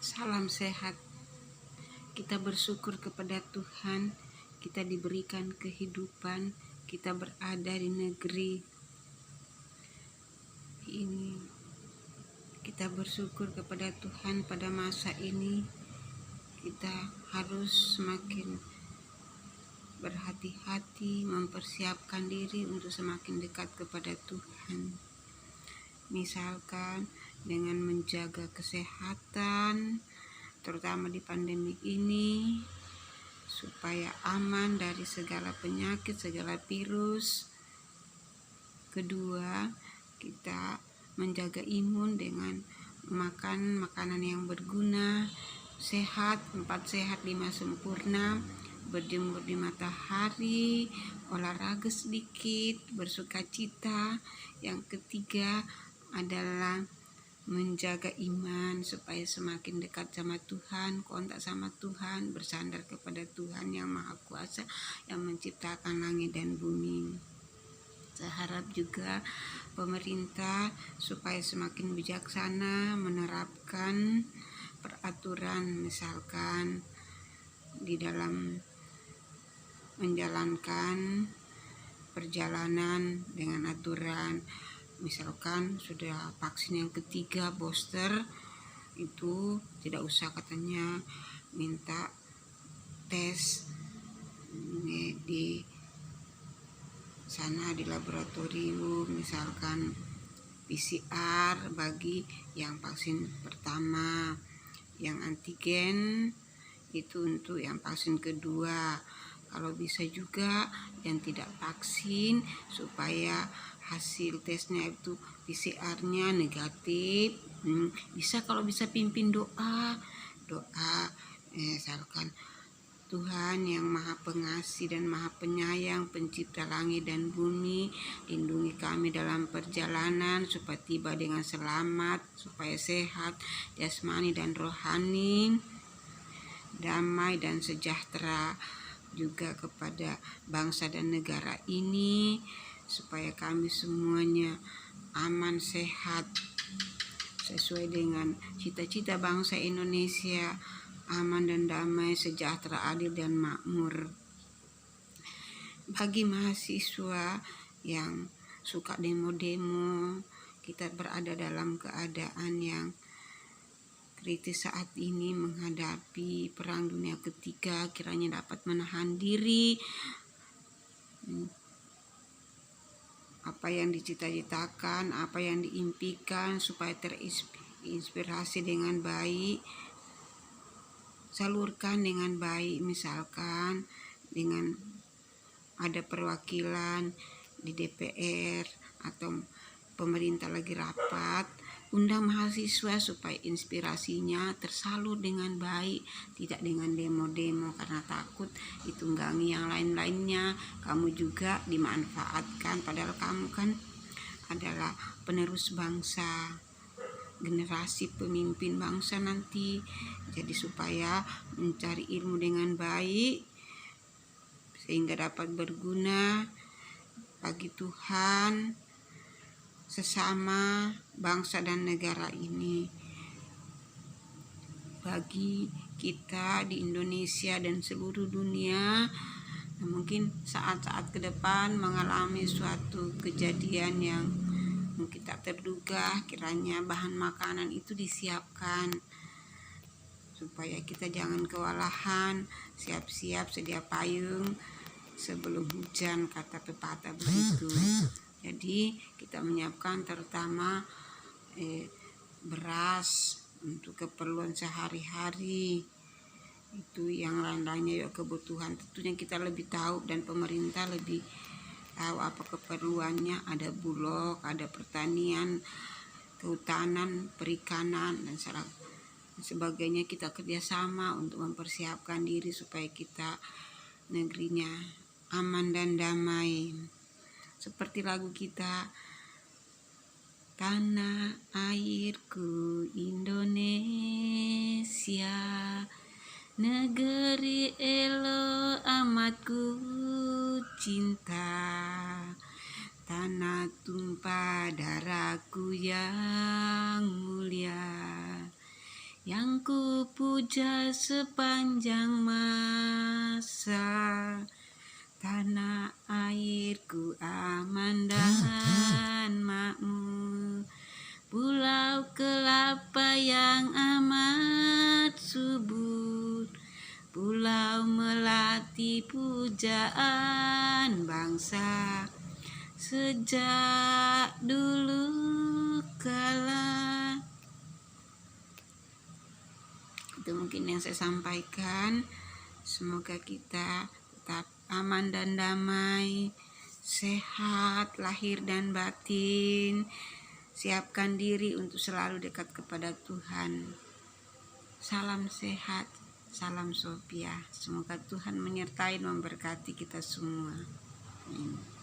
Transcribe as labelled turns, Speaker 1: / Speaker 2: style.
Speaker 1: Salam sehat. Kita bersyukur kepada Tuhan, kita diberikan kehidupan, kita berada di negeri ini. Kita bersyukur kepada Tuhan pada masa ini. Kita harus semakin berhati-hati, mempersiapkan diri untuk semakin dekat kepada Tuhan. Misalkan dengan menjaga kesehatan, terutama di pandemi ini, supaya aman dari segala penyakit, segala virus. Kedua, kita menjaga imun dengan makan makanan yang berguna, sehat, 4 sehat 5 sempurna, berjemur di matahari, olahraga sedikit, bersukacita. Yang ketiga adalah menjaga iman supaya semakin dekat sama Tuhan, kontak sama Tuhan, bersandar kepada Tuhan yang Maha Kuasa yang menciptakan langit dan bumi. Saya harap juga pemerintah supaya semakin bijaksana menerapkan peraturan, misalkan di dalam menjalankan perjalanan dengan aturan. Misalkan sudah vaksin yang ketiga booster, itu tidak usah katanya minta tes di sana di laboratorium, misalkan PCR bagi yang vaksin pertama, yang antigen itu untuk yang vaksin kedua. Kalau bisa juga yang tidak vaksin supaya hasil tesnya itu PCR-nya negatif. Bisa kalau bisa pimpin doa misalkan Tuhan yang Maha Pengasih dan Maha Penyayang, pencipta langit dan bumi, lindungi kami dalam perjalanan supaya tiba dengan selamat, supaya sehat jasmani dan rohani, damai dan sejahtera juga kepada bangsa dan negara ini, supaya kami semuanya aman, sehat, sesuai dengan cita-cita bangsa Indonesia, aman dan damai, sejahtera, adil dan makmur. Bagi mahasiswa yang suka demo-demo, kita berada dalam keadaan yang kritis saat ini menghadapi perang dunia ketiga, kiranya dapat menahan diri, apa yang dicita-citakan, apa yang diimpikan, supaya terinspirasi dengan baik, salurkan dengan baik. Misalkan dengan ada perwakilan di DPR atau pemerintah lagi rapat, undang mahasiswa supaya inspirasinya tersalur dengan baik, tidak dengan demo-demo karena takut ditunggangi yang lain-lainnya. Kamu juga dimanfaatkan, padahal kamu kan adalah penerus bangsa, generasi pemimpin bangsa nanti. Jadi supaya mencari ilmu dengan baik sehingga dapat berguna bagi Tuhan, sesama bangsa dan negara ini, bagi kita di Indonesia dan seluruh dunia. Mungkin saat-saat ke depan mengalami suatu kejadian yang mungkin tak terduga, kiranya bahan makanan itu disiapkan supaya kita jangan kewalahan, siap-siap sedia payung sebelum hujan, kata pepatah begitu. Jadi kita menyiapkan terutama beras untuk keperluan sehari-hari, itu yang lain-lainnya ya kebutuhan tentunya kita lebih tahu dan pemerintah lebih tahu apa keperluannya. Ada bulog, ada pertanian, kehutanan, perikanan dan sebagainya. Kita kerjasama untuk mempersiapkan diri supaya kita negerinya aman dan damai. Seperti lagu kita, tanah airku Indonesia, negeri elo amat ku cinta, tanah tumpah darahku yang mulia, yang ku puja sepanjang masa. Tanah airku aman dan makmur, pulau kelapa yang amat subur, pulau melati pujaan bangsa sejak dulu kala. Itu mungkin yang saya sampaikan. Semoga kita tetap aman dan damai, sehat lahir dan batin. Siapkan diri untuk selalu dekat kepada Tuhan. Salam sehat, salam Sophia. Semoga Tuhan menyertai dan memberkati kita semua. Amin.